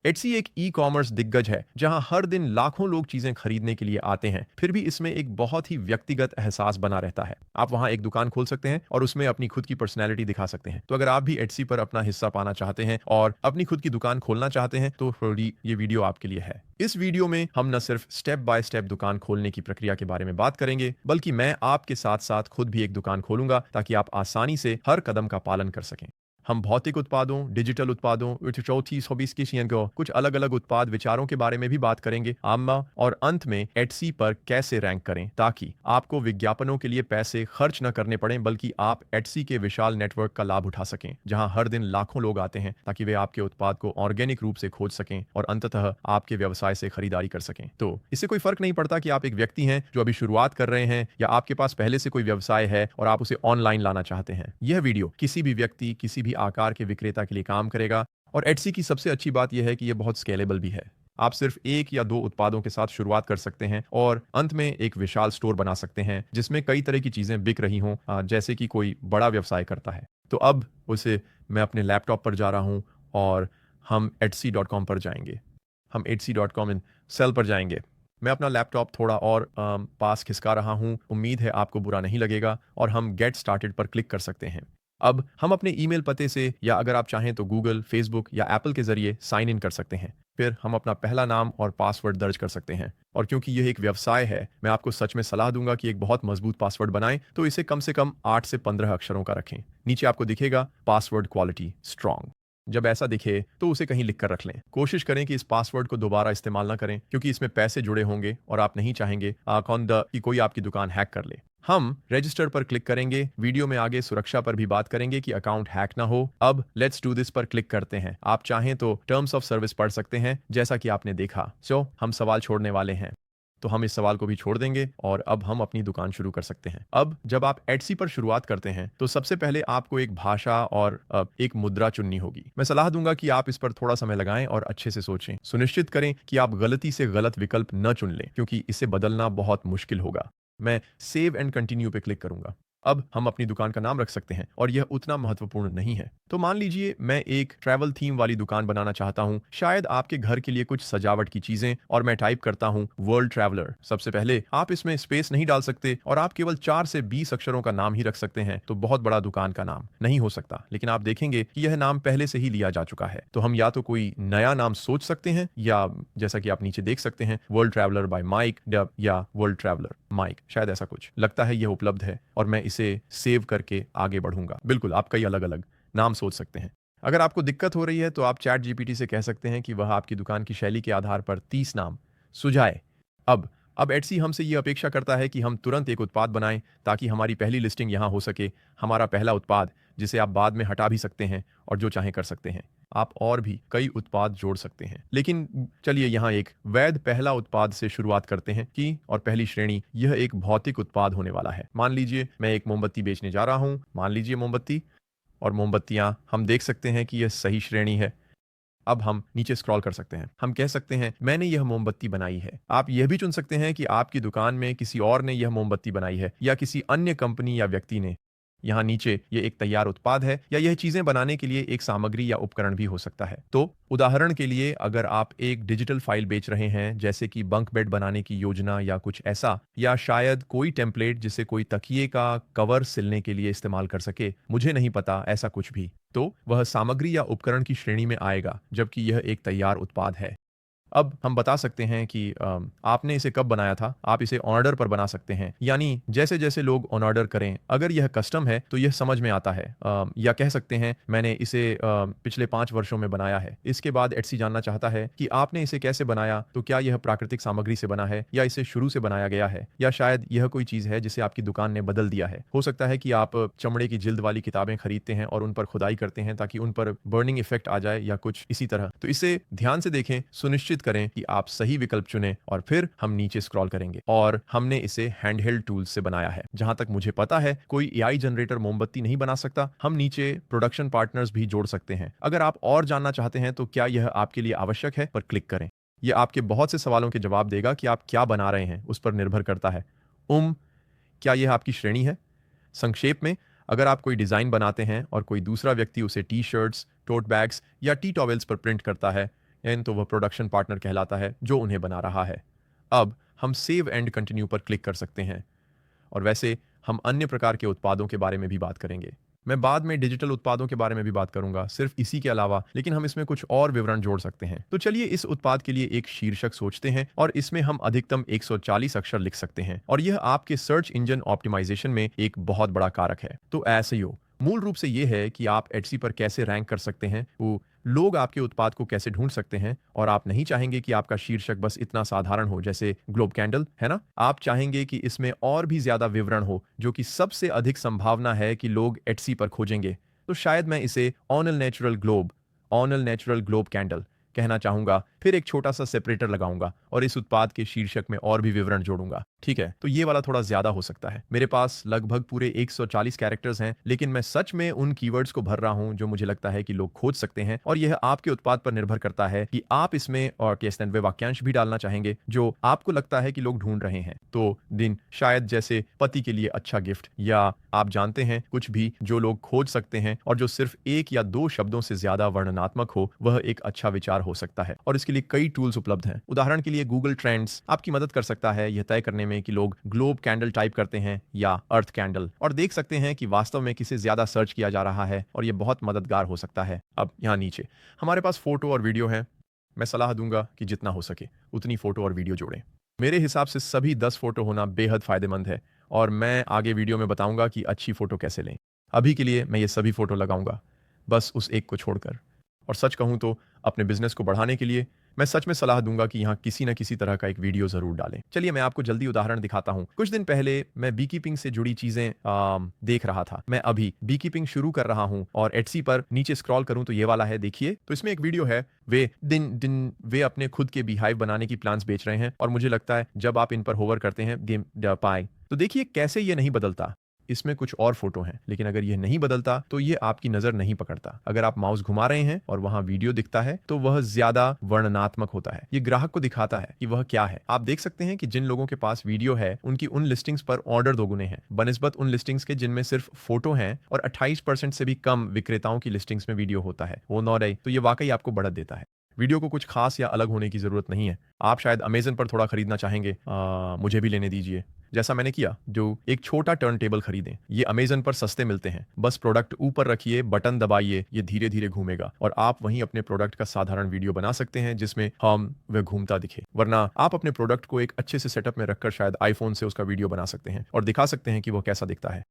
Etsy एक e commerce दिग्गज है जहां हर दिन लाखों लोग चीजें खरीदने के लिए आते हैं, फिर भी इसमें एक बहुत ही व्यक्तिगत एहसास बना रहता है। आप वहां एक दुकान खोल सकते हैं और उसमें अपनी खुद की पर्सनैलिटी दिखा सकते हैं। तो अगर आप भी एटसी पर अपना हिस्सा पाना चाहते हैं और अपनी खुद की दुकान खोलना चाहते हैं तो थोड़ी ये वीडियो आपके लिए है। इस वीडियो में हम न सिर्फ स्टेप बाय स्टेप दुकान खोलने की प्रक्रिया के बारे में बात करेंगे, बल्कि मैं आपके साथ साथ खुद भी एक दुकान खोलूंगा ताकि आप आसानी से हर कदम का पालन कर सकें। हम भौतिक उत्पादों, डिजिटल उत्पादों, को कुछ अलग-अलग उत्पाद विचारों के बारे में भी बात करेंगे, आम्मा और अंत में एटसी पर कैसे रैंक करें ताकि आपको विज्ञापनों के लिए पैसे खर्च न करने पड़ें, बल्कि आप एटसी के विशाल नेटवर्क का लाभ उठा सकें, जहां हर दिन लाखों लोग आते हैं ताकि वे आपके उत्पाद को ऑर्गेनिक रूप से खोज सकें और अंततः आपके व्यवसाय से खरीदारी कर सकें। तो इससे कोई फर्क नहीं पड़ता कि आप एक व्यक्ति हैं जो अभी शुरुआत कर रहे हैं या आपके पास पहले से कोई व्यवसाय है और आप उसे ऑनलाइन लाना चाहते हैं। यह वीडियो किसी भी व्यक्ति, किसी भी आकार के विक्रेता के लिए काम करेगा और एटसी की सबसे अच्छी बात यह है कि यह बहुत स्केलेबल भी है। आप सिर्फ एक या दो उत्पादों के साथ शुरुआत कर सकते हैं और अंत में एक विशाल स्टोर बना सकते हैं जिसमें कई तरह की चीजें बिक रही हों, जैसे कि कोई बड़ा व्यवसाय करता है। तो अब उसे मैं अपने लैपटॉप पर जा रहा हूं और हम etsy.com पर जाएंगे। हम etsy.com इन सेल पर जाएंगे। मैं अपना लैपटॉप थोड़ा और पास खिसका रहा हूं। उम्मीद है आपको बुरा नहीं लगेगा और हम गेट स्टार्टेड पर क्लिक कर सकते हैं। अब हम अपने ईमेल पते से या अगर आप चाहें तो गूगल, फेसबुक या एप्पल के जरिए साइन इन कर सकते हैं। फिर हम अपना पहला नाम और पासवर्ड दर्ज कर सकते हैं। और क्योंकि यह एक व्यवसाय है, मैं आपको सच में सलाह दूंगा कि एक बहुत मजबूत पासवर्ड बनाएं, तो इसे कम से कम 8 से 15 अक्षरों का रखें। नीचे आपको दिखेगा पासवर्ड क्वालिटी स्ट्रांग। जब ऐसा दिखे तो उसे कहीं लिख कर रख लें। कोशिश करें कि इस पासवर्ड को दोबारा इस्तेमाल ना करें क्योंकि इसमें पैसे जुड़े होंगे और आप नहीं चाहेंगे कि कोई आपकी दुकान हैक कर ले। हम रजिस्टर पर क्लिक करेंगे। वीडियो में आगे सुरक्षा पर भी बात करेंगे कि अकाउंट हैक ना हो। अब लेट्स डू दिस पर क्लिक करते हैं। आप चाहें तो टर्म्स ऑफ सर्विस पढ़ सकते हैं जैसा कि आपने देखा। हम सवाल छोड़ने वाले हैं, तो हम इस सवाल को भी छोड़ देंगे और अब हम अपनी दुकान शुरू कर सकते हैं। अब जब आप एटसी पर शुरुआत करते हैं तो सबसे पहले आपको एक भाषा और एक मुद्रा चुननी होगी। मैं सलाह दूंगा कि आप इस पर थोड़ा समय लगाएं और अच्छे से सोचें। सुनिश्चित करें कि आप गलती से गलत विकल्प न चुन लें क्योंकि इसे बदलना बहुत मुश्किल होगा। मैं सेव एंड कंटिन्यू पे क्लिक करूंगा। अब हम अपनी दुकान का नाम रख सकते हैं और यह उतना महत्वपूर्ण नहीं है। तो मान लीजिए मैं एक ट्रैवल थीम वाली दुकान बनाना चाहता हूं, शायद आपके घर के लिए कुछ सजावट की चीजें, और मैं टाइप करता हूं वर्ल्ड ट्रैवलर। सबसे पहले आप इसमें स्पेस नहीं डाल सकते और आप केवल 4 से 20 अक्षरों का नाम ही रख सकते हैं, तो बहुत बड़ा दुकान का नाम नहीं हो सकता। लेकिन आप देखेंगे कि यह नाम पहले से ही लिया जा चुका है। तो हम या तो कोई नया नाम सोच सकते हैं या जैसा कि आप नीचे देख सकते हैं वर्ल्ड ट्रैवलर बाय माइक या वर्ल्ड ट्रैवलर माइक, शायद ऐसा कुछ। लगता है यह उपलब्ध है और मैं इसे सेव करके आगे बढ़ूंगा। बिल्कुल, आप कई अलग अलग नाम सोच सकते हैं। अगर आपको दिक्कत हो रही है तो आप चैट जीपीटी से कह सकते हैं कि वह आपकी दुकान की शैली के आधार पर 30 नाम सुझाए। अब अब एटसी हमसे ये अपेक्षा करता है कि हम तुरंत एक उत्पाद बनाएं ताकि हमारी पहली लिस्टिंग यहां हो सके। हमारा पहला उत्पाद जिसे आप बाद में हटा भी सकते हैं और जो चाहें कर सकते हैं। आप और भी कई उत्पाद जोड़ सकते हैं, लेकिन चलिए यहां एक वैध पहला उत्पाद से शुरुआत करते हैं कि और पहली श्रेणी यह एक भौतिक उत्पाद होने वाला है। मान लीजिए मैं एक मोमबत्ती बेचने जा रहा हूं। मान लीजिए मोमबत्ती, और मोमबत्तियां हम देख सकते हैं कि यह सही श्रेणी है। अब हम नीचे स्क्रॉल कर सकते हैं। हम कह सकते हैं मैंने यह मोमबत्ती बनाई है। आप यह भी चुन सकते हैं कि आपकी दुकान में किसी और ने यह मोमबत्ती बनाई है या किसी अन्य कंपनी या व्यक्ति ने। यहाँ नीचे ये एक तैयार उत्पाद है या यह चीजें बनाने के लिए एक सामग्री या उपकरण भी हो सकता है। तो उदाहरण के लिए अगर आप एक डिजिटल फाइल बेच रहे हैं जैसे कि बंक बेड बनाने की योजना या कुछ ऐसा, या शायद कोई टेम्पलेट जिसे कोई तकिए का कवर सिलने के लिए इस्तेमाल कर सके, मुझे नहीं पता, ऐसा कुछ भी, तो वह सामग्री या उपकरण की श्रेणी में आएगा जबकि यह एक तैयार उत्पाद है। अब हम बता सकते हैं कि आपने इसे कब बनाया था। आप इसे ऑर्डर पर बना सकते हैं, यानी जैसे जैसे लोग ऑन ऑर्डर करें। अगर यह कस्टम है तो यह समझ में आता है। या कह सकते हैं मैंने इसे पिछले 5 वर्षों में बनाया है। इसके बाद एटसी जानना चाहता है कि आपने इसे कैसे बनाया, तो क्या यह प्राकृतिक सामग्री से बना है या इसे शुरू से बनाया गया है, या शायद यह कोई चीज है जिसे आपकी दुकान ने बदल दिया है। हो सकता है कि आप चमड़े की जिल्द वाली किताबें खरीदते हैं और उन पर खुदाई करते हैं ताकि उन पर बर्निंग इफेक्ट आ जाए या कुछ इसी तरह। तो इसे ध्यान से देखें, सुनिश्चित करें कि आप सही विकल्प चुनें और फिर हम नीचे स्क्रॉल करेंगे। और हमने इसे हैंडहेल्ड टूल्स से बनाया है। जहां तक मुझे पता है कोई एआई जनरेटर मोमबत्ती नहीं बना सकता। हम नीचे प्रोडक्शन पार्टनर्स भी जोड़ सकते हैं। अगर आप और जानना चाहते हैं तो क्या यह आपके लिए आवश्यक है पर क्लिक करें। यह आपके बहुत से सवालों के जवाब देगा कि आप क्या बना रहे हैं, उस पर निर्भर करता है। क्या यह आपकी श्रेणी है? संक्षेप में, अगर आप कोई डिजाइन बनाते हैं और कोई दूसरा व्यक्ति उसे टी शर्ट्स, टोट बैग्स या टी टॉवेल्स पर प्रिंट करता है, एन तो वह प्रोडक्शन पार्टनर कहलाता है जो उन्हें बना रहा है। अब हम सेव एंड कंटिन्यू पर क्लिक कर सकते हैं और वैसे हम अन्य प्रकार के उत्पादों के बारे में भी बात करेंगे। मैं बाद में डिजिटल उत्पादों के बारे में भी बात करूंगा, सिर्फ इसी के अलावा, लेकिन हम इसमें कुछ और विवरण जोड़ सकते हैं। तो चलिए इस उत्पाद के लिए एक शीर्षक सोचते हैं और इसमें हम अधिकतम 140 अक्षर लिख सकते हैं और यह आपके सर्च इंजन ऑप्टिमाइजेशन में एक बहुत बड़ा कारक है। तो एसईओ मूल रूप से यह है कि आप एटसी पर कैसे रैंक कर सकते हैं, वो लोग आपके उत्पाद को कैसे ढूंढ सकते हैं, और आप नहीं चाहेंगे कि आपका शीर्षक बस इतना साधारण हो जैसे ग्लोब कैंडल, है ना? आप चाहेंगे कि इसमें और भी ज्यादा विवरण हो, जो कि सबसे अधिक संभावना है कि लोग एटसी पर खोजेंगे। तो शायद मैं इसे ऑनल नेचुरल ग्लोब कैंडल कहना चाहूंगा, फिर एक छोटा सा सेपरेटर लगाऊंगा और इस उत्पाद के शीर्षक में और भी विवरण जोड़ूंगा। ठीक है, तो ये वाला थोड़ा ज्यादा हो सकता है। मेरे पास लगभग पूरे 140 कैरेक्टर्स हैं, लेकिन मैं सच में उन कीवर्ड्स को भर रहा हूं जो मुझे लगता है कि लोग खोज सकते हैं, और यह आपके उत्पाद पर निर्भर करता है कि आप इसमें और वे वाक्यांश भी डालना चाहेंगे जो आपको लगता है कि लोग ढूंढ रहे हैं। तो दिन शायद जैसे पति के लिए अच्छा गिफ्ट, या आप जानते हैं कुछ भी जो लोग खोज सकते हैं और जो सिर्फ एक या दो शब्दों से ज्यादा वर्णनात्मक हो, वह एक अच्छा विचार हो सकता है। और इसके लिए कई टूल्स उपलब्ध हैं। उदाहरण के लिए गूगल ट्रेंड्स आपकी मदद कर सकता है यह तय करने में कि लोग ग्लोब कैंडल टाइप करते हैं या अर्थ कैंडल, और देख सकते हैं कि वास्तव में किसे ज्यादा सर्च किया जा रहा है, और यह बहुत मददगार हो सकता है। अब यहाँ नीचे हमारे पास फोटो और वीडियो है। मैं सलाह दूंगा कि जितना हो सके उतनी फोटो और वीडियो जोड़ें। मेरे हिसाब से सभी 10 फोटो होना बेहद फायदेमंद है, और मैं आगे वीडियो में बताऊंगा कि अच्छी फोटो कैसे लें। अभी के लिए मैं ये सभी फोटो लगाऊंगा, बस उस एक को छोड़कर। और सच कहूं तो अपने बिजनेस को बढ़ाने के लिए मैं सच में सलाह दूंगा कि यहाँ किसी न किसी तरह का एक वीडियो जरूर डालें। चलिए मैं आपको जल्दी उदाहरण दिखाता हूँ। कुछ दिन पहले मैं बी कीपिंग से जुड़ी चीजें देख रहा था। मैं अभी बी कीपिंग शुरू कर रहा हूँ और एटसी पर नीचे स्क्रॉल करूं तो ये वाला है, देखिए। तो इसमें एक वीडियो है, वे अपने खुद के बीहाइव बनाने की प्लान्स बेच रहे हैं, और मुझे लगता है जब आप इन पर होवर करते हैं गेम पाए, तो देखिए कैसे ये नहीं बदलता। इसमें कुछ और फोटो हैं, लेकिन अगर यह नहीं बदलता तो ये आपकी नजर नहीं पकड़ता। अगर आप माउस घुमा रहे हैं और वहां वीडियो दिखता है तो वह ज्यादा वर्णनात्मक होता है। ये ग्राहक को दिखाता है कि वह क्या है। आप देख सकते हैं कि जिन लोगों के पास वीडियो है उनकी उन लिस्टिंग्स पर ऑर्डर दोगुने हैं बनिस्बत उन लिस्टिंग्स के जिनमें सिर्फ फोटो है, और 28% से भी कम विक्रेताओं की लिस्टिंग्स में वीडियो होता है। वो नॉट, तो ये वाकई आपको बढ़त देता है। वीडियो को कुछ खास या अलग होने की जरूरत नहीं है। आप शायद अमेजन पर थोड़ा खरीदना चाहेंगे, मुझे भी लेने दीजिए, जैसा मैंने किया। जो एक छोटा टर्न टेबल खरीदें, ये अमेजन पर सस्ते मिलते हैं। बस प्रोडक्ट ऊपर रखिए, बटन दबाइए, ये धीरे धीरे घूमेगा और आप वहीं अपने प्रोडक्ट का साधारण वीडियो बना सकते हैं जिसमें वह घूमता दिखे। वरना आप अपने प्रोडक्ट को एक अच्छे से सेटअप में रखकर शायद आईफोन से उसका वीडियो बना सकते हैं और दिखा सकते हैं कि वो कैसा दिखता है।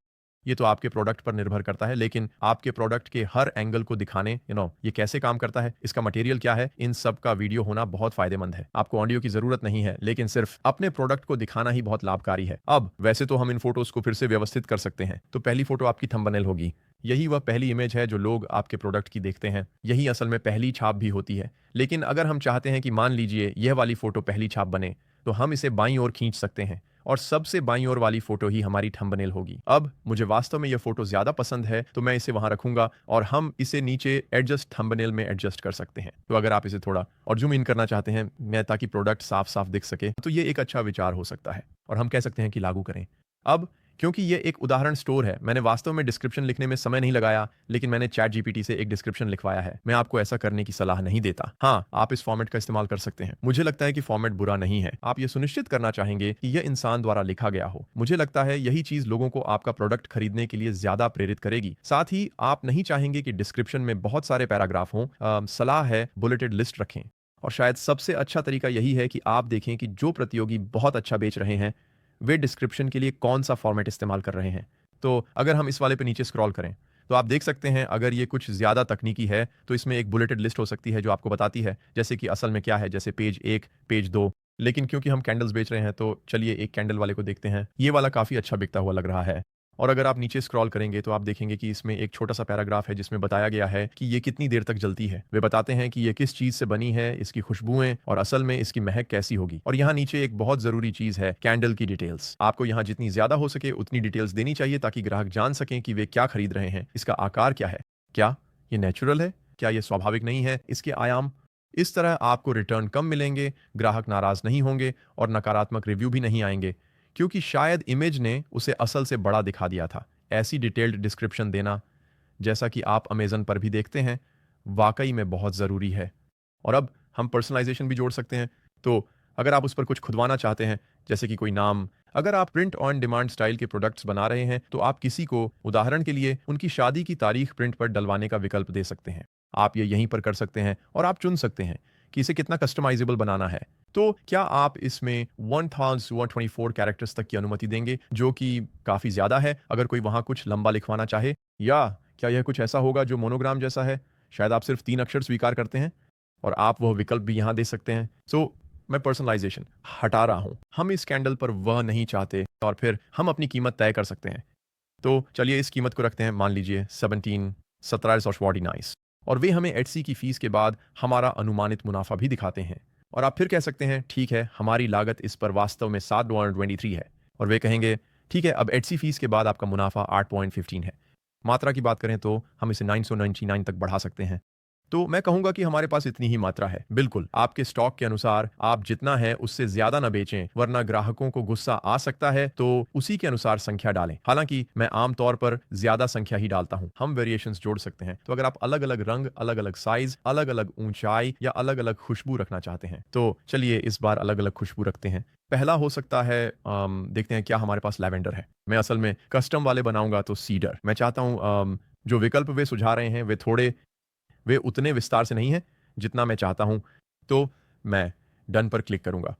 ये तो आपके प्रोडक्ट पर निर्भर करता है, लेकिन आपके प्रोडक्ट के हर एंगल को दिखाने, ये कैसे काम करता है, इसका मटेरियल क्या है, इन सब का वीडियो होना बहुत फायदेमंद है। आपको ऑडियो की जरूरत नहीं है, लेकिन सिर्फ अपने प्रोडक्ट को दिखाना ही बहुत लाभकारी है। अब वैसे तो हम इन फोटोज को फिर से व्यवस्थित कर सकते हैं। तो पहली फोटो आपकी थंबनेल होगी। यही वह पहली इमेज है जो लोग आपके प्रोडक्ट की देखते हैं। यही असल में पहली छाप भी होती है। लेकिन अगर हम चाहते हैं कि मान लीजिए यह वाली फोटो पहली छाप बने, तो हम इसे बाईं ओर खींच सकते हैं और सबसे बाईं ओर वाली फोटो ही हमारी थंबनेल होगी। अब मुझे वास्तव में यह फोटो ज्यादा पसंद है तो मैं इसे वहां रखूंगा और हम इसे नीचे एडजस्ट थंबनेल में एडजस्ट कर सकते हैं। तो अगर आप इसे थोड़ा और जूम इन करना चाहते हैं मैं, ताकि प्रोडक्ट साफ साफ दिख सके, तो ये एक अच्छा विचार हो सकता है और हम कह सकते हैं कि लागू करें। अब क्योंकि ये एक उदाहरण स्टोर है, मैंने वास्तव में डिस्क्रिप्शन लिखने में समय नहीं लगाया, लेकिन मैंने चैट जीपीटी से एक डिस्क्रिप्शन लिखवाया है। मैं आपको ऐसा करने की सलाह नहीं देता। हाँ, आप इस फॉर्मेट का इस्तेमाल कर सकते हैं। मुझे लगता है कि फॉर्मेट बुरा नहीं है। आप ये सुनिश्चित करना चाहेंगे कि यह इंसान द्वारा लिखा गया हो। मुझे लगता है यही चीज लोगों को आपका प्रोडक्ट खरीदने के लिए ज्यादा प्रेरित करेगी। साथ ही आप नहीं चाहेंगे कि डिस्क्रिप्शन में बहुत सारे पैराग्राफ हों। सलाह है बुलेटेड लिस्ट रखें। और शायद सबसे अच्छा तरीका यही है कि आप देखें कि जो प्रतियोगी बहुत अच्छा बेच रहे हैं वे डिस्क्रिप्शन के लिए कौन सा फॉर्मेट इस्तेमाल कर रहे हैं। तो अगर हम इस वाले पे नीचे स्क्रॉल करें तो आप देख सकते हैं, अगर ये कुछ ज्यादा तकनीकी है तो इसमें एक बुलेटेड लिस्ट हो सकती है जो आपको बताती है जैसे कि असल में क्या है, जैसे पेज 1, पेज 2। लेकिन क्योंकि हम कैंडल्स बेच रहे हैं तो चलिए एक कैंडल वाले को देखते हैं। ये वाला काफी अच्छा बिकता हुआ लग रहा है। और अगर आप नीचे स्क्रॉल करेंगे तो आप देखेंगे कि इसमें एक छोटा सा पैराग्राफ है जिसमें बताया गया है कि ये कितनी देर तक जलती है। वे बताते हैं कि ये किस चीज से बनी है, इसकी खुशबुएं और असल में इसकी महक कैसी होगी। और यहाँ नीचे एक बहुत जरूरी चीज है, कैंडल की डिटेल्स। आपको यहाँ जितनी ज्यादा हो सके उतनी डिटेल्स देनी चाहिए ताकि ग्राहक जान सकें कि वे क्या खरीद रहे हैं। इसका आकार क्या है, क्या ये नेचुरल है, क्या ये स्वाभाविक नहीं है, इसके आयाम। इस तरह आपको रिटर्न कम मिलेंगे, ग्राहक नाराज नहीं होंगे और नकारात्मक रिव्यू भी नहीं आएंगे, क्योंकि शायद इमेज ने उसे असल से बड़ा दिखा दिया था। ऐसी डिटेल्ड डिस्क्रिप्शन देना, जैसा कि आप अमेजन पर भी देखते हैं, वाकई में बहुत ज़रूरी है। और अब हम पर्सनलाइजेशन भी जोड़ सकते हैं। तो अगर आप उस पर कुछ खुदवाना चाहते हैं, जैसे कि कोई नाम, अगर आप प्रिंट ऑन डिमांड स्टाइल के प्रोडक्ट्स बना रहे हैं तो आप किसी को उदाहरण के लिए उनकी शादी की तारीख प्रिंट पर डलवाने का विकल्प दे सकते हैं। आप ये यहीं पर कर सकते हैं और आप चुन सकते हैं कि इसे कितना कस्टमाइजेबल बनाना है। तो क्या आप इसमें 1124 कैरेक्टर्स तक की अनुमति देंगे, जो कि काफ़ी ज़्यादा है अगर कोई वहाँ कुछ लंबा लिखवाना चाहे? या क्या यह कुछ ऐसा होगा जो मोनोग्राम जैसा है? शायद आप सिर्फ 3 अक्षर स्वीकार करते हैं और आप वह विकल्प भी यहाँ दे सकते हैं। मैं पर्सनलाइजेशन हटा रहा हूँ। हम इस कैंडल पर वह नहीं चाहते और फिर हम अपनी कीमत तय कर सकते हैं। तो चलिए इस कीमत को रखते हैं, मान लीजिए 1749 और वे हमें एटसी की फीस के बाद हमारा अनुमानित मुनाफा भी दिखाते हैं। और आप फिर कह सकते हैं ठीक है, हमारी लागत इस पर वास्तव में $7.23 है और वे कहेंगे ठीक है, अब एटसी फीस के बाद आपका मुनाफा 8.15 है। मात्रा की बात करें तो हम इसे 999 तक बढ़ा सकते हैं। तो मैं कहूंगा कि हमारे पास इतनी ही मात्रा है। बिल्कुल आपके स्टॉक के अनुसार आप जितना है उससे ज्यादा ना बेचें, वरना ग्राहकों को गुस्सा आ सकता है। तो उसी के अनुसार संख्या डालें। हालांकि मैं आमतौर पर ज्यादा संख्या ही डालता हूं। हम वेरिएशंस जोड़ सकते हैं। तो अगर आप अलग अलग रंग, अलग अलग साइज, अलग अलग ऊंचाई या अलग अलग खुशबू रखना चाहते हैं तो चलिए इस बार अलग अलग खुशबू रखते हैं। पहला हो सकता है, देखते हैं क्या हमारे पास लैवेंडर है। मैं असल में कस्टम वाले बनाऊंगा तो सीडर। मैं चाहता हूं जो विकल्प वे सुझा रहे हैं वे उतने विस्तार से नहीं है जितना मैं चाहता हूं। तो मैं डन पर क्लिक करूंगा।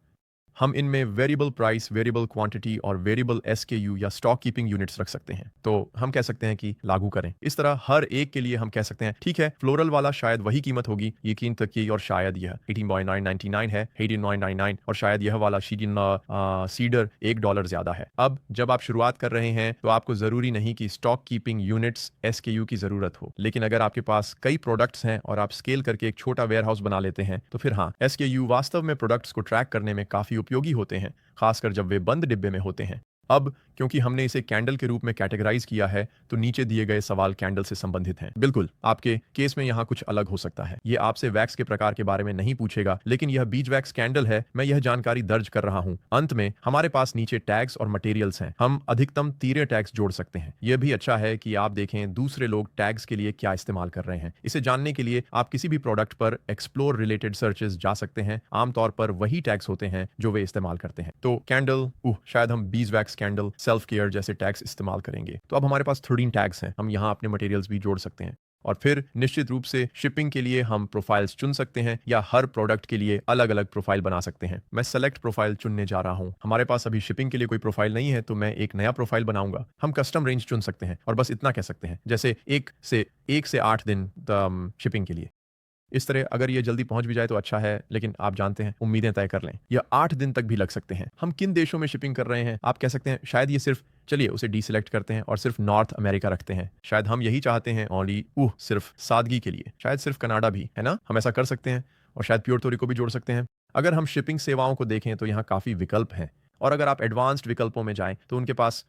हम इनमें वेरिएबल प्राइस, वेरिएबल क्वांटिटी और वेरिएबल एसकेयू या स्टॉक कीपिंग यूनिट्स रख सकते हैं। तो हम कह सकते हैं कि लागू करें। इस तरह हर एक के लिए हम कह सकते हैं ठीक है, फ्लोरल वाला शायद वही कीमत होगी, यकीन तक की, और शायद यह 18.999 है, 18.999, और शायद यह वाला सीडर $1 ज्यादा है। अब जब आप शुरुआत कर रहे हैं तो आपको जरूरी नहीं कि स्टॉक कीपिंग यूनिट्स एसकेयू की जरूरत हो, लेकिन अगर आपके पास कई प्रोडक्ट्स हैं और आप स्केल करके एक छोटा वेयर हाउस बना लेते हैं तो फिर हाँ, एसकेयू वास्तव में प्रोडक्ट्स को ट्रैक करने में काफी उपयोगी होते हैं, खासकर जब वे बंद डिब्बे में होते हैं। अब क्योंकि हमने इसे कैंडल के रूप में कैटेगराइज किया है तो नीचे दिए गए सवाल कैंडल से संबंधित हैं। बिल्कुल आपके केस में यहाँ कुछ अलग हो सकता है। ये आपसे वैक्स के प्रकार के बारे में नहीं पूछेगा, लेकिन यह बीज वैक्स कैंडल है। मैं यह जानकारी दर्ज कर रहा हूँ। अंत में हमारे पास नीचे टैग्स और मटेरियल्स हैं। हम अधिकतम 13 टैग्स जोड़ सकते हैं। यह भी अच्छा है कि आप देखें दूसरे लोग टैग्स के लिए क्या इस्तेमाल कर रहे हैं। इसे जानने के लिए आप किसी भी प्रोडक्ट पर एक्सप्लोर रिलेटेड सर्चेस जा सकते हैं। आमतौर पर वही टैग्स होते हैं जो वे इस्तेमाल करते हैं। तो कैंडल, शायद हम bees wax candle, self care जैसे टैग्स इस्तेमाल करेंगे। तो अब हमारे पास 13 टैग्स हैं। हम यहाँ अपने मटेरियल्स भी जोड़ सकते हैं और फिर निश्चित रूप से शिपिंग के लिए हम प्रोफाइल्स चुन सकते हैं या हर प्रोडक्ट के लिए अलग अलग प्रोफाइल बना सकते हैं। मैं सेलेक्ट प्रोफाइल चुनने जा रहा हूं। हमारे पास अभी शिपिंग के लिए कोई प्रोफाइल नहीं है तो मैं एक नया प्रोफाइल बनाऊंगा। हम कस्टम रेंज चुन सकते हैं और बस इतना कह सकते हैं, जैसे 1 से 8 दिन शिपिंग के लिए। इस तरह अगर ये जल्दी पहुंच भी जाए तो अच्छा है, लेकिन आप जानते हैं, उम्मीदें तय कर लें। यह 8 दिन तक भी लग सकते हैं। हम किन देशों में शिपिंग कर रहे हैं आप कह सकते हैं, शायद ये सिर्फ, चलिए उसे डीसिलेक्ट करते हैं और सिर्फ नॉर्थ अमेरिका रखते हैं। शायद हम यही चाहते हैं ओनली सिर्फ सादगी के लिए, शायद सिर्फ कनाडा भी, है ना? हम ऐसा कर सकते हैं और शायद प्योर्टो रिको भी जोड़ सकते हैं। अगर हम शिपिंग सेवाओं को देखें तो यहाँ काफ़ी विकल्प हैं और अगर आप एडवांस्ड विकल्पों में जाएं तो उनके पास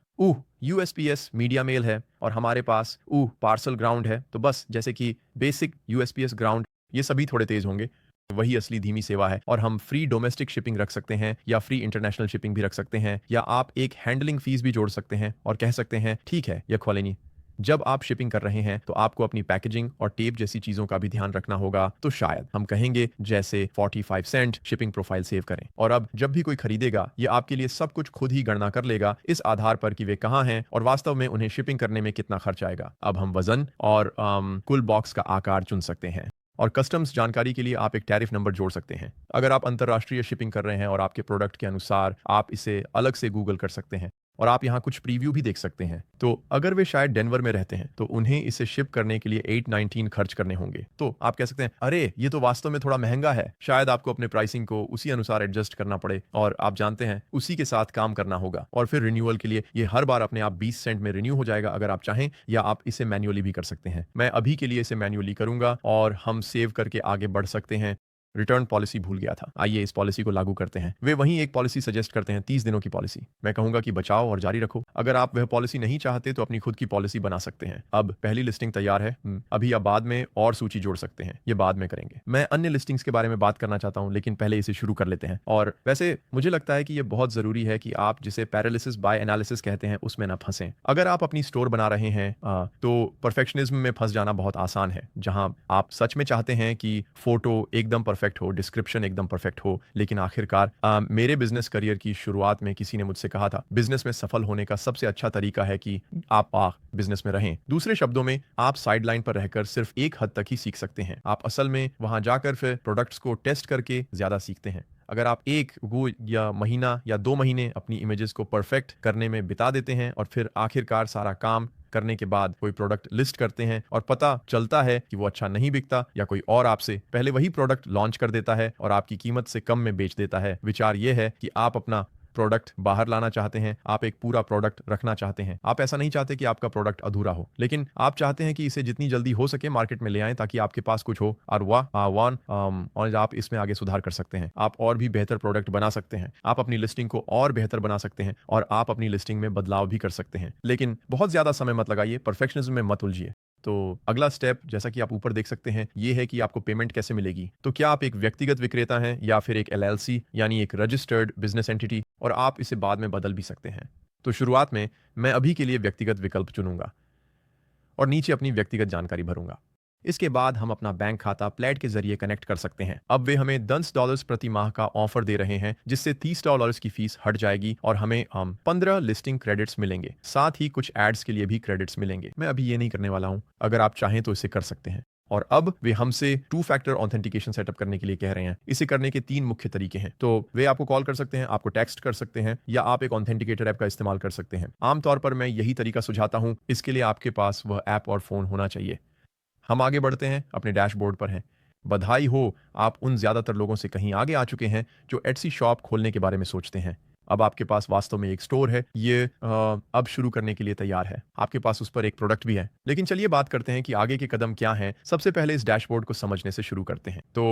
यूएसपीएस मीडिया मेल है और हमारे पास पार्सल ग्राउंड है। तो बस जैसे कि बेसिक यूएसपीएस ग्राउंड, ये सभी थोड़े तेज होंगे, वही असली धीमी सेवा है। और हम फ्री डोमेस्टिक शिपिंग रख सकते हैं या फ्री इंटरनेशनल शिपिंग भी रख सकते हैं, या आप एक हैंडलिंग फीस भी जोड़ सकते हैं और कह सकते हैं ठीक है यह खोलेनी। जब आप शिपिंग कर रहे हैं तो आपको अपनी पैकेजिंग और टेप जैसी चीजों का भी ध्यान रखना होगा। तो शायद हम कहेंगे जैसे 45 सेंट शिपिंग प्रोफाइल सेव करें। और अब जब भी कोई खरीदेगा ये आपके लिए सब कुछ खुद ही गणना कर लेगा इस आधार पर कि वे कहाँ हैं और वास्तव में उन्हें शिपिंग करने में कितना खर्च आएगा। अब हम वजन और कुल बॉक्स का आकार चुन सकते हैं और कस्टम्स जानकारी के लिए आप एक टैरिफ नंबर जोड़ सकते हैं। अगर आप अंतर्राष्ट्रीय शिपिंग कर रहे हैं और आपके प्रोडक्ट के अनुसार आप इसे अलग से गूगल कर सकते हैं और आप यहाँ कुछ प्रीव्यू भी देख सकते हैं। तो अगर वे शायद डेनवर में रहते हैं तो उन्हें इसे शिप करने के लिए $8.19 खर्च करने होंगे। तो आप कह सकते हैं अरे ये तो वास्तव में थोड़ा महंगा है। शायद आपको अपने प्राइसिंग को उसी अनुसार एडजस्ट करना पड़े और आप जानते हैं उसी के साथ काम करना होगा। और फिर रिन्यूअल के लिए ये हर बार अपने आप 20 सेंट में रिन्यू हो जाएगा अगर आप चाहें, या आप इसे मैन्युअली भी कर सकते हैं। मैं अभी के लिए इसे मैन्युअली करूंगा और हम सेव करके आगे बढ़ सकते हैं। रिटर्न पॉलिसी भूल गया था, आइए इस पॉलिसी को लागू करते हैं। वे वहीं एक पॉलिसी सजेस्ट करते हैं, 30 दिनों की पॉलिसी। मैं कहूंगा कि बचाओ और जारी रखो। अगर आप वह पॉलिसी नहीं चाहते तो अपनी खुद की पॉलिसी बना सकते हैं। अब पहली लिस्टिंग तैयार है। अभी या बाद में और सूची जोड़ सकते हैं, ये बाद में करेंगे। मैं अन्य लिस्टिंग्स के बारे में बात करना चाहता हूं, लेकिन पहले इसे शुरू कर लेते हैं। और वैसे मुझे लगता है कि यह बहुत जरूरी है कि आप जिसे पैरालिसिस बाय एनालिसिस कहते हैं उसमें न फंसें। अगर आप अपनी स्टोर बना रहे हैं तो परफेक्शनिज्म में फंस जाना बहुत आसान है, जहां आप सच में चाहते हैं कि फोटो एकदम परफेक्ट हो, डिस्क्रिप्शन एकदम परफेक्ट हो, लेकिन आखिरकार मेरे बिजनेस करियर की शुरुआत में किसी ने मुझसे कहा था, बिजनेस में सफल होने का सबसे अच्छा तरीका है कि आप बिजनेस में रहें। दूसरे शब्दों में, आप साइडलाइन पर रहकर सिर्फ एक हद तक ही सीख सकते हैं। आप असल में वहां जाकर फिर प्रोडक्ट्स को टेस्ट करके ज्यादा सीखते हैं। अगर आप एक वो या महीना या 2 महीने अपनी इमेजेस को परफेक्ट करने में बिता देते हैं और फिर आखिरकार सारा काम करने के बाद कोई प्रोडक्ट लिस्ट करते हैं और पता चलता है कि वो अच्छा नहीं बिकता या कोई और आपसे पहले वही प्रोडक्ट लॉन्च कर देता है और आपकी कीमत से कम में बेच देता है, विचार ये है कि आप अपना प्रोडक्ट बाहर लाना चाहते हैं, आप एक पूरा प्रोडक्ट रखना चाहते हैं। आप ऐसा नहीं चाहते कि आपका प्रोडक्ट अधूरा हो, लेकिन आप चाहते हैं कि इसे जितनी जल्दी हो सके मार्केट में ले आएं ताकि आपके पास कुछ हो और और आप इसमें आगे सुधार कर सकते हैं। आप और भी बेहतर प्रोडक्ट बना सकते हैं, आप अपनी लिस्टिंग को और बेहतर बना सकते हैं और आप अपनी लिस्टिंग में बदलाव भी कर सकते हैं। लेकिन बहुत ज्यादा समय मत लगाइए, परफेक्शनिज्म में मत उलझिए। तो अगला स्टेप, जैसा कि आप ऊपर देख सकते हैं, ये है कि आपको पेमेंट कैसे मिलेगी। तो क्या आप एक व्यक्तिगत विक्रेता हैं या फिर एक LLC यानी एक रजिस्टर्ड बिजनेस एंटिटी, और आप इसे बाद में बदल भी सकते हैं। तो शुरुआत में मैं अभी के लिए व्यक्तिगत विकल्प चुनूंगा और नीचे अपनी व्यक्तिगत जानकारी भरूंगा। इसके बाद हम अपना बैंक खाता प्लेड के जरिए कनेक्ट कर सकते हैं। अब वे हमें $10 प्रति माह का ऑफर दे रहे हैं, जिससे $30 की फीस हट जाएगी और हमें 15 लिस्टिंग क्रेडिट्स मिलेंगे। साथ ही कुछ एड्स के लिए भी क्रेडिट्स मिलेंगे। मैं अभी ये नहीं करने वाला हूं, अगर आप चाहें तो इसे कर सकते हैं। और अब वे हमसे 2 फैक्टर ऑथेंटिकेशन सेटअप करने के लिए कह रहे हैं। इसे करने के 3 मुख्य तरीके हैं। तो वे आपको कॉल कर सकते हैं, आपको टेक्स्ट कर सकते हैं, या आप एक ऑथेंटिकेटर ऐप का इस्तेमाल कर सकते हैं। आमतौर पर मैं यही तरीका सुझाता हूं। इसके लिए आपके पास वह ऐप और फोन होना चाहिए। हम आगे बढ़ते हैं, अपने डैशबोर्ड पर हैं। बधाई हो, आप उन ज्यादातर लोगों से कहीं आगे आ चुके हैं जो एटसी शॉप खोलने के बारे में सोचते हैं। अब आपके पास वास्तव में एक स्टोर है, ये अब शुरू करने के लिए तैयार है। आपके पास उस पर एक प्रोडक्ट भी है। लेकिन चलिए बात करते हैं कि आगे के कदम क्या हैं। सबसे पहले इस डैशबोर्ड को समझने से शुरू करते हैं। तो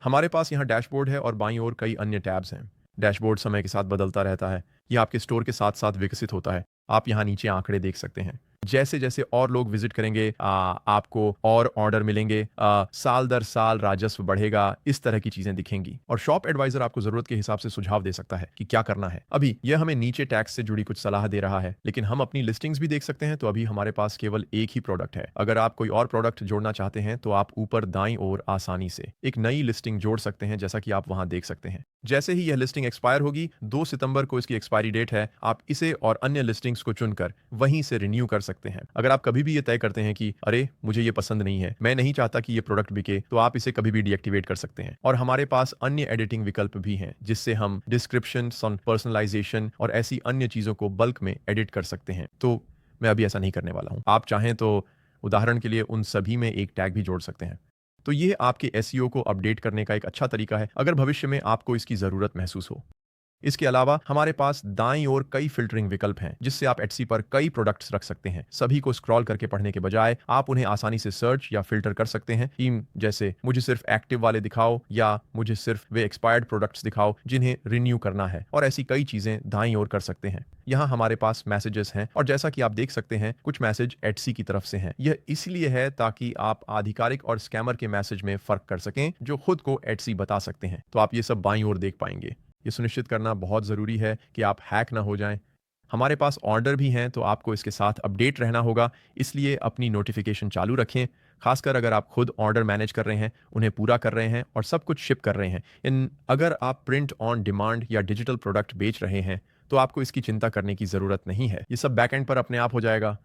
हमारे पास यहाँ डैशबोर्ड है और बाईं ओर कई अन्य टैब्स हैं। डैशबोर्ड समय के साथ बदलता रहता है, यह आपके स्टोर के साथ साथ विकसित होता है। आप यहाँ नीचे आंकड़े देख सकते हैं। जैसे जैसे और लोग विजिट करेंगे, आपको और ऑर्डर मिलेंगे, साल दर साल राजस्व बढ़ेगा, इस तरह की चीजें दिखेंगी। और शॉप एडवाइजर आपको जरूरत के हिसाब से सुझाव दे सकता है कि क्या करना है। अभी यह हमें नीचे टैक्स से जुड़ी कुछ सलाह दे रहा है, लेकिन हम अपनी लिस्टिंग्स भी देख सकते हैं। तो अभी हमारे पास केवल एक ही प्रोडक्ट है। अगर आप कोई और प्रोडक्ट जोड़ना चाहते हैं तो आप ऊपर दाईं ओर आसानी से एक नई लिस्टिंग जोड़ सकते हैं, जैसा कि आप वहां देख सकते हैं। जैसे ही यह लिस्टिंग एक्सपायर होगी, 2 सितंबर को इसकी एक्सपायरी डेट है, आप इसे और अन्य लिस्टिंग्स को चुनकर वहीं से रिन्यू कर सकते हैं। अगर आप कभी भी ये तय करते हैं कि अरे मुझे ये पसंद नहीं है, मैं नहीं चाहता कि ये प्रोडक्ट बिके, तो आप इसे कभी भी डीएक्टिवेट कर सकते हैं। और हमारे पास अन्य एडिटिंग विकल्प भी हैं, जिससे हम डिस्क्रिप्शन, पर्सनलाइजेशन और ऐसी अन्य चीजों को बल्क में एडिट कर सकते हैं। तो मैं अभी ऐसा नहीं करने वाला हूं। आप चाहें तो उदाहरण के लिए उन सभी में एक टैग भी जोड़ सकते हैं। तो ये आपके एसईओ को अपडेट करने का एक अच्छा तरीका है, अगर भविष्य में आपको इसकी जरूरत महसूस हो। इसके अलावा हमारे पास दाईं ओर कई फिल्टरिंग विकल्प हैं, जिससे आप एटसी पर कई प्रोडक्ट्स रख सकते हैं। सभी को स्क्रॉल करके पढ़ने के बजाय आप उन्हें आसानी से सर्च या फिल्टर कर सकते हैं। जैसे मुझे सिर्फ एक्टिव वाले दिखाओ, या मुझे सिर्फ वे एक्सपायर्ड प्रोडक्ट्स दिखाओ जिन्हें रिन्यू करना है, और ऐसी कई चीजें दाईं ओर कर सकते हैं। यहाँ हमारे पास मैसेजेस हैं, और जैसा कि आप देख सकते हैं, कुछ मैसेज एटसी की तरफ से हैं। यह इसलिए है ताकि आप आधिकारिक और स्कैमर के मैसेज में फर्क कर सकें, जो खुद को एटसी बता सकते हैं। तो आप ये सब बाईं ओर देख पाएंगे। ये सुनिश्चित करना बहुत ज़रूरी है कि आप हैक ना हो जाएं। हमारे पास ऑर्डर भी हैं, तो आपको इसके साथ अपडेट रहना होगा, इसलिए अपनी नोटिफिकेशन चालू रखें। खासकर अगर आप खुद ऑर्डर मैनेज कर रहे हैं, उन्हें पूरा कर रहे हैं और सब कुछ शिप कर रहे हैं। अगर आप प्रिंट ऑन डिमांड या डिजिटल प्रोडक्ट बेच रहे हैं, तो आपको इसकी चिंता करने की ज़रूरत नहीं है। ये सब बैकएंड पर अपने आप हो जाएगा।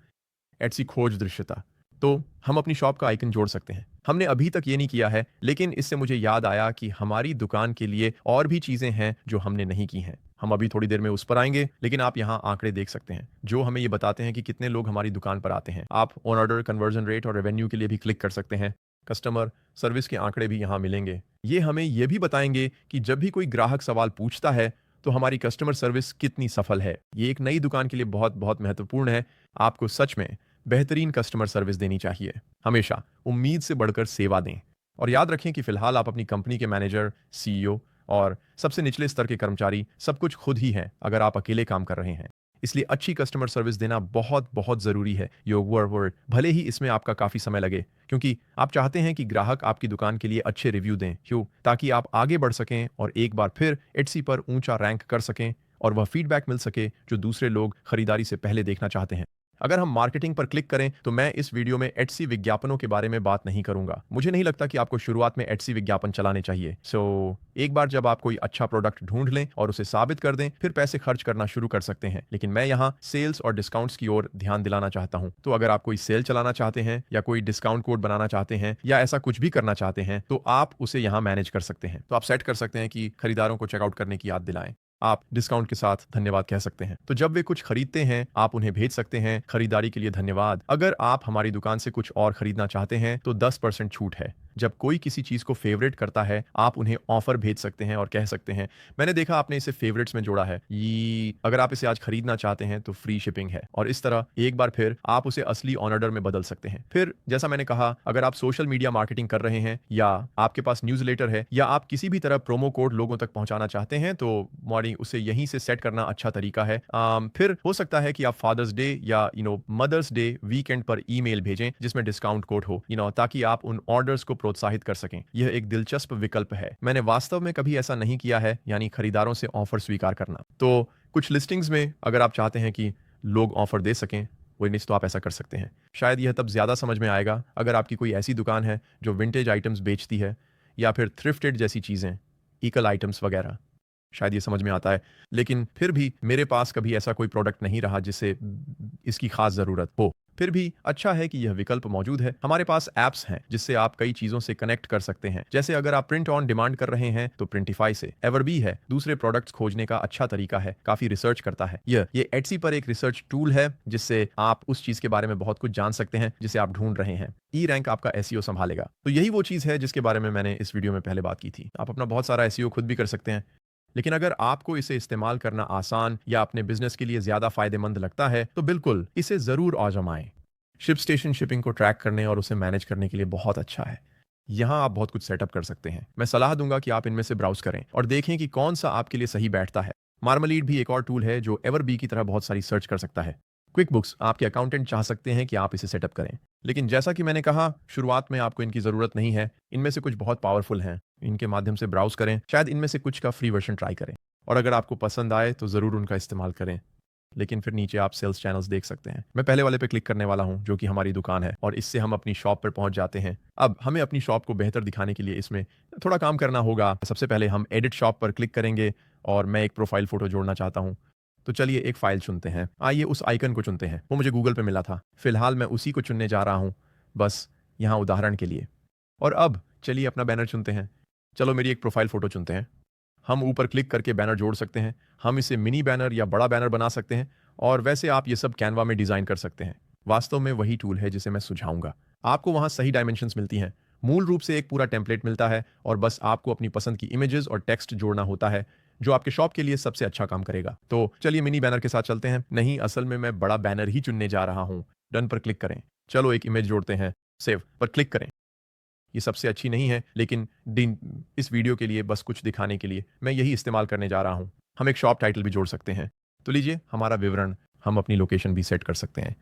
एटसी खोज दृश्यता, तो हम अपनी शॉप का आइकन जोड़ सकते हैं। हमने अभी तक ये नहीं किया है, लेकिन इससे मुझे याद आया कि हमारी दुकान के लिए और भी चीजें हैं जो हमने नहीं की हैं। हम अभी थोड़ी देर में उस पर आएंगे, लेकिन आप यहाँ आंकड़े देख सकते हैं जो हमें ये बताते हैं कि कितने लोग हमारी दुकान पर आते हैं। आप ऑन ऑर्डर, कन्वर्जन रेट और रेवेन्यू के लिए भी क्लिक कर सकते हैं। कस्टमर सर्विस के आंकड़े भी यहाँ मिलेंगे। ये हमें यह भी बताएंगे कि जब भी कोई ग्राहक सवाल पूछता है तो हमारी कस्टमर सर्विस कितनी सफल है। ये एक नई दुकान के लिए बहुत बहुत महत्वपूर्ण है। आपको सच में बेहतरीन कस्टमर सर्विस देनी चाहिए। हमेशा उम्मीद से बढ़कर सेवा दें। और याद रखें कि फिलहाल आप अपनी कंपनी के मैनेजर, सीईओ और सबसे निचले स्तर के कर्मचारी सब कुछ खुद ही हैं, अगर आप अकेले काम कर रहे हैं। इसलिए अच्छी कस्टमर सर्विस देना बहुत बहुत जरूरी है। योर वर्ड, भले ही इसमें आपका काफी समय लगे, क्योंकि आप चाहते हैं कि ग्राहक आपकी दुकान के लिए अच्छे रिव्यू दें, क्यों? ताकि आप आगे बढ़ सकें और एक बार फिर एटसी पर ऊंचा रैंक कर सकें और वह फीडबैक मिल सके जो दूसरे लोग खरीदारी से पहले देखना चाहते हैं। अगर हम मार्केटिंग पर क्लिक करें तो मैं इस वीडियो में एटसी विज्ञापनों के बारे में बात नहीं करूंगा। मुझे नहीं लगता कि आपको शुरुआत में एटसी विज्ञापन चलाने चाहिए। एक बार जब आप कोई अच्छा प्रोडक्ट ढूंढ लें और उसे साबित कर दें, फिर पैसे खर्च करना शुरू कर सकते हैं। लेकिन मैं यहाँ सेल्स और डिस्काउंट्स की ओर ध्यान दिलाना चाहता हूं। तो अगर आप कोई सेल चलाना चाहते हैं या कोई डिस्काउंट कोड बनाना चाहते हैं या ऐसा कुछ भी करना चाहते हैं तो आप उसे यहाँ मैनेज कर सकते हैं। तो आप सेट कर सकते हैं कि खरीदारों को चेकआउट करने की याद दिलाएं। आप डिस्काउंट के साथ धन्यवाद कह सकते हैं। तो जब वे कुछ खरीदते हैं आप उन्हें भेज सकते हैं, खरीदारी के लिए धन्यवाद। अगर आप हमारी दुकान से कुछ और खरीदना चाहते हैं तो 10% छूट है। जब कोई किसी चीज को फेवरेट करता है आप उन्हें ऑफर भेज सकते हैं और कह सकते हैं, मैंने देखा आपने इसे फेवरेट्स में जोड़ा है, ये अगर आप इसे आज खरीदना चाहते हैं तो फ्री शिपिंग है। और इस तरह एक बार फिर आप उसे असली ऑन ऑर्डर में बदल सकते हैं। फिर जैसा मैंने कहा, अगर आप सोशल मीडिया मार्केटिंग कर रहे हैं या आपके पास न्यूज़लेटर है या आप किसी भी तरह प्रोमो कोड लोगों तक पहुंचाना चाहते हैं तो मॉर्निंग उसे यहीं से सेट करना अच्छा तरीका है। फिर हो सकता है कि आप फादर्स डे या मदर्स डे वीकेंड पर ईमेल भेजें जिसमें डिस्काउंट कोड हो, ताकि आप उन ऑर्डर्स को प्रोत्साहित कर सकें। यह एक दिलचस्प विकल्प है। मैंने वास्तव में कभी ऐसा नहीं किया है, यानी खरीदारों से ऑफर स्वीकार करना। तो कुछ लिस्टिंग्स में अगर आप चाहते हैं कि लोग ऑफर दे सकें विनिस, तो आप ऐसा कर सकते हैं। शायद यह तब ज्यादा समझ में आएगा अगर आपकी कोई ऐसी दुकान है जो विंटेज आइटम्स बेचती है या फिर थ्रिफ्टेड जैसी चीजें, इकल आइटम्स वगैरह। शायद ये समझ में आता है। लेकिन फिर भी मेरे पास कभी ऐसा कोई प्रोडक्ट नहीं रहा जिससे इसकी खास जरूरत हो। फिर भी अच्छा है कि यह विकल्प मौजूद है। हमारे पास ऐप्स हैं जिससे आप कई चीजों से कनेक्ट कर सकते हैं। जैसे अगर आप प्रिंट ऑन डिमांड कर रहे हैं तो प्रिंटिफाई से। एवरबी है, दूसरे प्रोडक्ट्स खोजने का अच्छा तरीका है, काफी रिसर्च करता है। ये एटसी पर एक रिसर्च टूल है जिससे आप उस चीज के बारे में बहुत कुछ जान सकते हैं जिसे आप ढूंढ रहे हैं। ई रैंक आपका एसईओ संभालेगा। तो यही वो चीज है जिसके बारे में मैंने इस वीडियो में पहले बात की थी। आप अपना बहुत सारा एसईओ खुद भी कर सकते हैं, लेकिन अगर आपको इसे इस्तेमाल करना आसान या अपने बिजनेस के लिए ज्यादा फायदेमंद लगता है तो बिल्कुल इसे जरूर आजमाएं। शिप स्टेशन शिपिंग को ट्रैक करने और उसे मैनेज करने के लिए बहुत अच्छा है। यहां आप बहुत कुछ सेटअप कर सकते हैं। मैं सलाह दूंगा कि आप इनमें से ब्राउज करें और देखें कि कौन सा आपके लिए सही बैठता है। मार्मलीड भी एक और टूल है जो एवरबी की तरह बहुत सारी सर्च कर सकता है। क्विक बुक्स, आपके अकाउंटेंट चाह सकते हैं कि आप इसे सेटअप करें, लेकिन जैसा कि मैंने कहा शुरुआत में आपको इनकी जरूरत नहीं है। इनमें से कुछ बहुत पावरफुल हैं, इनके माध्यम से ब्राउज करें, शायद इनमें से कुछ का फ्री वर्जन ट्राई करें और अगर आपको पसंद आए तो जरूर उनका इस्तेमाल करें। लेकिन फिर नीचे आप सेल्स चैनल्स देख सकते हैं। मैं पहले वाले पे क्लिक करने वाला हूं जो कि हमारी दुकान है और इससे हम अपनी शॉप पर पहुंच जाते हैं। अब हमें अपनी शॉप को बेहतर दिखाने के लिए इसमें थोड़ा काम करना होगा। सबसे पहले हम एडिट शॉप पर क्लिक करेंगे और मैं एक प्रोफाइल फोटो जोड़ना चाहता हूं। तो चलिए एक फाइल चुनते हैं। आइए उस आइकन को चुनते हैं, वो मुझे गूगल पे मिला था। फिलहाल मैं उसी को चुनने जा रहा हूं, बस यहाँ उदाहरण के लिए। और अब चलिए अपना बैनर चुनते हैं। चलो मेरी एक प्रोफाइल फोटो चुनते हैं। हम ऊपर क्लिक करके बैनर जोड़ सकते हैं। हम इसे मिनी बैनर या बड़ा बैनर बना सकते हैं और वैसे आप ये सब कैनवा में डिजाइन कर सकते हैं। वास्तव में वही टूल है जिसे मैं सुझाऊंगा। आपको वहां सही डायमेंशंस मिलती हैं। मूल रूप से एक पूरा टेम्पलेट मिलता है और बस आपको अपनी पसंद की इमेजेस और टेक्स्ट जोड़ना होता है जो आपके शॉप के लिए सबसे अच्छा काम करेगा। तो चलिए मिनी बैनर के साथ चलते हैं। नहीं, असल में मैं बड़ा बैनर ही चुनने जा रहा हूं। डन पर क्लिक करें। चलो एक इमेज जोड़ते हैं। सेव पर क्लिक करें। ये सबसे अच्छी नहीं है, लेकिन इस वीडियो के लिए बस कुछ दिखाने के लिए मैं यही इस्तेमाल करने जा रहा हूं। हम एक शॉप टाइटल भी जोड़ सकते हैं। तो लीजिए हमारा विवरण, हम अपनी लोकेशन भी सेट कर सकते हैं।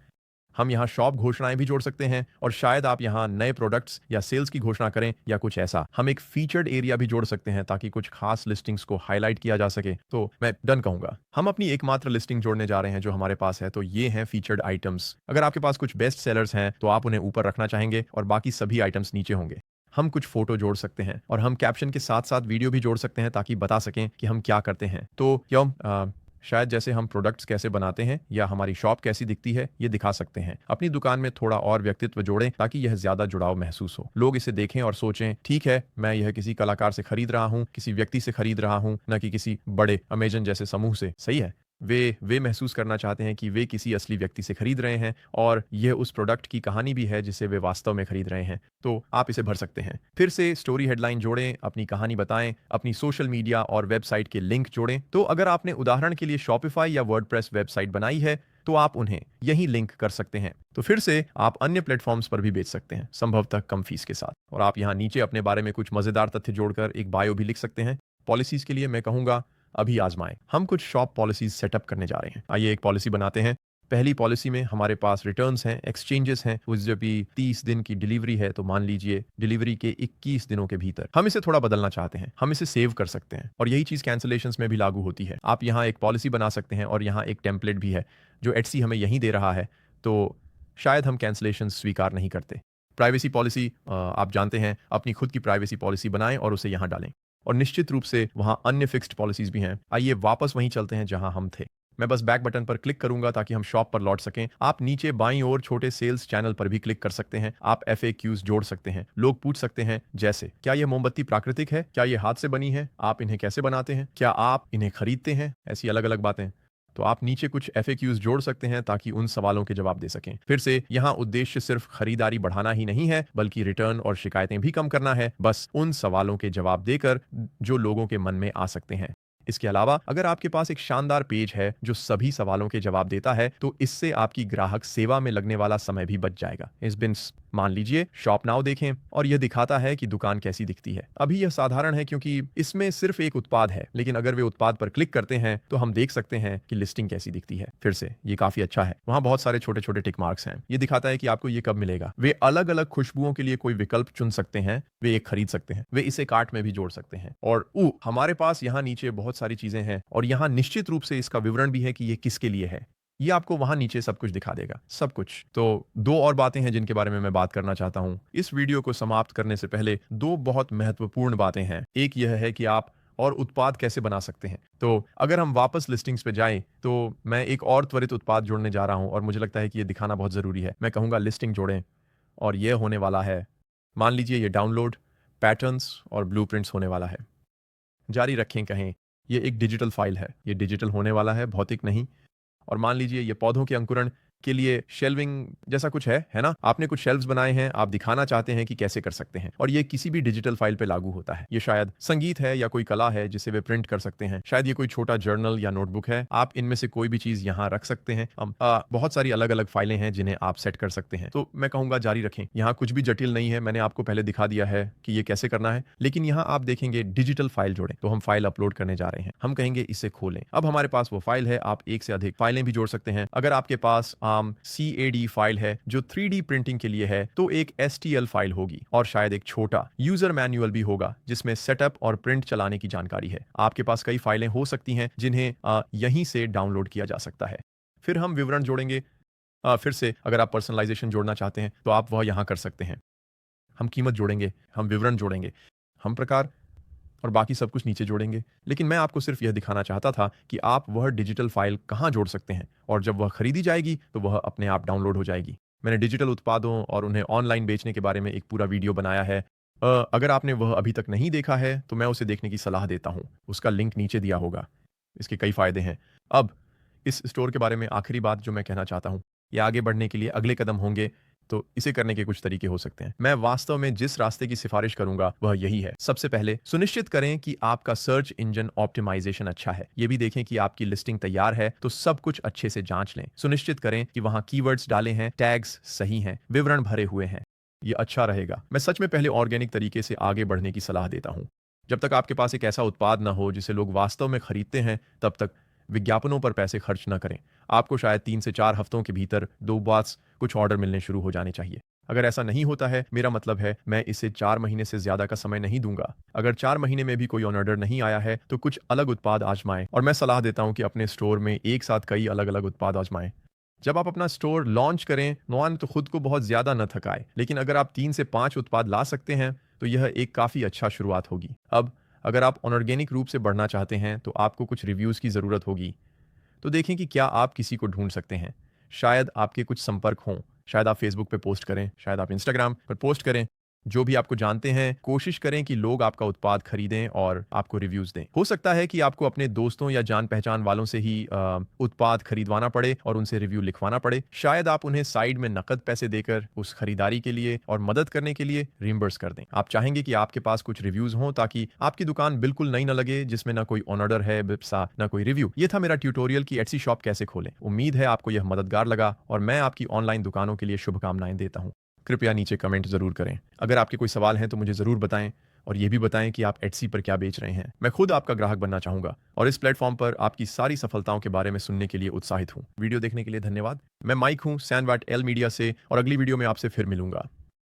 हम यहाँ शॉप घोषणाएं भी जोड़ सकते हैं और शायद आप यहाँ नए प्रोडक्ट्स या सेल्स की घोषणा करें या कुछ ऐसा। हम एक फीचर्ड एरिया भी जोड़ सकते हैं ताकि कुछ खास लिस्टिंग्स को हाईलाइट किया जा सके। तो मैं डन कहूंगा। हम अपनी एकमात्र लिस्टिंग जोड़ने जा रहे हैं जो हमारे पास है, तो ये हैं फीचर्ड आइटम्स। अगर आपके पास कुछ बेस्ट सेलर्स हैं तो आप उन्हें ऊपर रखना चाहेंगे और बाकी सभी आइटम्स नीचे होंगे। हम कुछ फोटो जोड़ सकते हैं और हम कैप्शन के साथ साथ वीडियो भी जोड़ सकते हैं ताकि बता सकें कि हम क्या करते हैं। तो शायद जैसे हम प्रोडक्ट्स कैसे बनाते हैं या हमारी शॉप कैसी दिखती है ये दिखा सकते हैं। अपनी दुकान में थोड़ा और व्यक्तित्व जोड़ें ताकि यह ज्यादा जुड़ाव महसूस हो। लोग इसे देखें और सोचें, ठीक है, मैं यह किसी कलाकार से खरीद रहा हूँ, किसी व्यक्ति से खरीद रहा हूँ, न कि किसी बड़े अमेजन जैसे समूह से। सही है, वे महसूस करना चाहते हैं कि वे किसी असली व्यक्ति से खरीद रहे हैं और यह उस प्रोडक्ट की कहानी भी है जिसे वे वास्तव में खरीद रहे हैं। तो आप इसे भर सकते हैं। फिर से स्टोरी हेडलाइन जोड़ें, अपनी कहानी बताएं, अपनी सोशल मीडिया और वेबसाइट के लिंक जोड़ें। तो अगर आपने उदाहरण के लिए शॉपिफाई या वर्डप्रेस वेबसाइट बनाई है तो आप उन्हें यहीं लिंक कर सकते हैं। तो फिर से आप अन्य प्लेटफॉर्म्स पर भी बेच सकते हैं, संभवतः कम फीस के साथ। और आप यहाँ नीचे अपने बारे में कुछ मजेदार तथ्य जोड़कर एक बायो भी लिख सकते हैं। पॉलिसीज के लिए मैं कहूंगा अभी आजमाएं। हम कुछ शॉप पॉलिसीज सेटअप करने जा रहे हैं। आइए एक पॉलिसी बनाते हैं। पहली पॉलिसी में हमारे पास रिटर्न्स हैं, एक्सचेंजेस हैं। उस जब भी 30 दिन की डिलीवरी है तो मान लीजिए डिलीवरी के 21 दिनों के भीतर हम इसे थोड़ा बदलना चाहते हैं। हम इसे सेव कर सकते हैं और यही चीज कैंसलेशंस में भी लागू होती है। आप यहाँ एक पॉलिसी बना सकते हैं और यहाँ एक टेम्पलेट भी है जो एटसी हमें यहीं दे रहा है। तो शायद हम कैंसलेशन स्वीकार नहीं करते। प्राइवेसी पॉलिसी, आप जानते हैं, अपनी खुद की प्राइवेसी पॉलिसी बनाएं और उसे यहाँ डालें। और निश्चित रूप से वहाँ अन्य फिक्स्ड पॉलिसीज भी हैं। आइए वापस वहीं चलते हैं जहाँ हम थे। मैं बस बैक बटन पर क्लिक करूंगा ताकि हम शॉप पर लौट सकें। आप नीचे बाईं ओर छोटे सेल्स चैनल पर भी क्लिक कर सकते हैं। आप FAQs जोड़ सकते हैं। लोग पूछ सकते हैं जैसे, क्या यह मोमबत्ती प्राकृतिक है? क्या ये हाथ से बनी है? आप इन्हें कैसे बनाते हैं? क्या आप इन्हें खरीदते हैं? ऐसी अलग अलग बातें। तो आप नीचे कुछ FAQs जोड़ सकते हैं ताकि उन सवालों के जवाब दे सकें। फिर से यहाँ उद्देश्य सिर्फ खरीदारी बढ़ाना ही नहीं है, बल्कि रिटर्न और शिकायतें भी कम करना है, बस उन सवालों के जवाब देकर जो लोगों के मन में आ सकते हैं। इसके अलावा अगर आपके पास एक शानदार पेज है जो सभी सवालों के जवाब देता है, तो इससे आपकी ग्राहक सेवा में लगने वाला समय भी बच जाएगा। इस बिन मान लीजिए शॉप नाउ देखें और यह दिखाता है कि दुकान कैसी दिखती है। अभी यह साधारण है क्योंकि इसमें सिर्फ एक उत्पाद है, लेकिन अगर वे उत्पाद पर क्लिक करते हैं तो हम देख सकते हैं कि लिस्टिंग कैसी दिखती है। फिर से ये काफी अच्छा है। वहां बहुत सारे छोटे छोटे टिक मार्क्स हैं। ये दिखाता है कि आपको ये कब मिलेगा। वे अलग अलग खुशबुओं के लिए कोई विकल्प चुन सकते हैं। वे एक खरीद सकते हैं। वे इसे कार्ट में भी जोड़ सकते हैं। और हमारे पास यहाँ नीचे बहुत सारी चीजें हैं और यहाँ निश्चित रूप से इसका विवरण भी है कि ये किसके लिए है। ये आपको वहां नीचे सब कुछ दिखा देगा, सब कुछ। तो दो और बातें हैं जिनके बारे में मैं बात करना चाहता हूं। इस वीडियो को समाप्त करने से पहले दो बहुत महत्वपूर्ण बातें हैं। एक यह है कि आप और उत्पाद कैसे बना सकते हैं। तो अगर हम वापस लिस्टिंग्स पे जाएं तो मैं एक और त्वरित उत्पाद जोड़ने जा रहा हूं और मुझे लगता है कि ये दिखाना बहुत जरूरी है। मैं कहूंगा लिस्टिंग जोड़ें और यह होने वाला है, मान लीजिए ये डाउनलोड, पैटर्न्स और ब्लूप्रिंट्स होने वाला है। जारी रखें कहें, ये एक डिजिटल फाइल है। ये डिजिटल होने वाला है, भौतिक नहीं। और मान लीजिए ये पौधों के अंकुरण के लिए शेल्विंग जैसा कुछ है ना? आपने कुछ शेल्व्स बनाए हैं, आप दिखाना चाहते हैं कि कैसे कर सकते हैं, और ये किसी भी डिजिटल फाइल पे लागू होता है। ये शायद संगीत है या कोई कला है जिसे वे प्रिंट कर सकते हैं। शायद ये कोई छोटा जर्नल या नोटबुक है। आप इनमें से कोई भी चीज यहाँ रख सकते हैं। बहुत सारी अलग अलग फाइलें हैं जिन्हें आप सेट कर सकते हैं। तो मैं कहूंगा जारी रखें। यहाँ कुछ भी जटिल नहीं है। मैंने आपको पहले दिखा दिया है कि ये कैसे करना है। लेकिन यहाँ आप देखेंगे डिजिटल फाइल जोड़ें, तो हम फाइल अपलोड करने जा रहे हैं। हम कहेंगे इसे खोलें। अब हमारे पास वो फाइल है। आप एक से अधिक फाइलें भी जोड़ सकते हैं। अगर आपके पास CAD फाइल है जो 3D प्रिंटिंग के लिए है, तो एक STL फाइल होगी और शायद एक छोटा यूजर मैनुअल भी होगा जिसमें सेटअप और प्रिंट चलाने की जानकारी है। आपके पास कई फाइलें हो सकती हैं जिन्हें यहीं से डाउनलोड किया जा सकता है। फिर हम विवरण जोड़ेंगे। फिर से अगर आप पर्सनलाइजेशन जोड़ना चाहते हैं तो आप वह यहां कर सकते हैं। हम कीमत जोड़ेंगे, हम विवरण जोड़ेंगे, हम प्रकार और बाकी सब कुछ नीचे जोड़ेंगे। लेकिन मैं आपको सिर्फ यह दिखाना चाहता था कि आप वह डिजिटल फाइल कहां जोड़ सकते हैं, और जब वह खरीदी जाएगी तो वह अपने आप डाउनलोड हो जाएगी। मैंने डिजिटल उत्पादों और उन्हें ऑनलाइन बेचने के बारे में एक पूरा वीडियो बनाया है। अगर आपने वह अभी तक नहीं देखा है तो मैं उसे देखने की सलाह देता हूं। उसका लिंक नीचे दिया होगा। इसके कई फायदे हैं। अब इस स्टोर के बारे में आखिरी बात जो मैं कहना चाहता हूं, यह आगे बढ़ने के लिए अगले कदम होंगे। तो इसे करने के कुछ तरीके हो सकते हैं। मैं वास्तव में जिस रास्ते की सिफारिश करूंगा वह यही है। सबसे पहले सुनिश्चित करें कि आपका सर्च इंजन ऑप्टिमाइजेशन अच्छा है। यह भी देखें कि आपकी लिस्टिंग तैयार है, तो सब कुछ अच्छे से जांच लें। सुनिश्चित करें कि वहां कीवर्ड्स डाले हैं, टैग्स सही हैं, विवरण भरे हुए हैं। यह अच्छा रहेगा। मैं सच में पहले ऑर्गेनिक तरीके से आगे बढ़ने की सलाह देता हूं। जब तक आपके पास एक ऐसा उत्पाद ना हो जिसे लोग वास्तव में खरीदते हैं, तब तक विज्ञापनों पर पैसे खर्च न करें। आपको शायद 3 से 4 हफ्तों के भीतर दो बार कुछ ऑर्डर मिलने शुरू हो जाने चाहिए। अगर ऐसा नहीं होता है, मेरा मतलब है मैं इसे 4 महीने से ज्यादा का समय नहीं दूंगा। अगर 4 महीने में भी कोई ऑर्डर नहीं आया है तो कुछ अलग उत्पाद आजमाएं। और मैं सलाह देता हूं कि अपने स्टोर में एक साथ कई अलग अलग उत्पाद आजमाएं। जब आप अपना स्टोर लॉन्च करें, तो खुद को बहुत ज्यादा न थकाए। लेकिन अगर आप 3 से 5 उत्पाद ला सकते हैं तो यह एक काफी अच्छा शुरुआत होगी। अब अगर आप ऑर्गेनिक रूप से बढ़ना चाहते हैं तो आपको कुछ रिव्यूज की जरूरत होगी। तो देखें कि क्या आप किसी को ढूंढ सकते हैं। शायद आपके कुछ संपर्क हों। शायद आप फेसबुक पे पोस्ट करें, शायद आप इंस्टाग्राम पर पोस्ट करें। जो भी आपको जानते हैं, कोशिश करें कि लोग आपका उत्पाद खरीदें और आपको रिव्यूज दें। हो सकता है कि आपको अपने दोस्तों या जान पहचान वालों से ही उत्पाद खरीदवाना पड़े और उनसे रिव्यू लिखवाना पड़े। शायद आप उन्हें साइड में नकद पैसे देकर उस खरीदारी के लिए और मदद करने के लिए रिम्बर्स कर दें। आप चाहेंगे कि आपके पास कुछ रिव्यूज हों ताकि आपकी दुकान बिल्कुल नई न लगे, जिसमें ना कोई ऑनर है, बिप्सा, ना कोई रिव्यू। ये था मेरा ट्यूटोरियल कि एटसी शॉप कैसे खोलें। उम्मीद है आपको यह मददगार लगा और मैं आपकी ऑनलाइन दुकानों के लिए शुभकामनाएं देता हूं। कृपया नीचे कमेंट जरूर करें। अगर आपके कोई सवाल हैं तो मुझे जरूर बताएं, और ये भी बताएं कि आप एटसी पर क्या बेच रहे हैं। मैं खुद आपका ग्राहक बनना चाहूंगा और इस प्लेटफॉर्म पर आपकी सारी सफलताओं के बारे में सुनने के लिए उत्साहित हूं। वीडियो देखने के लिए धन्यवाद। मैं माइक हूं, सैनवाट एल मीडिया से, और अगली वीडियो में आपसे फिर मिलूंगा।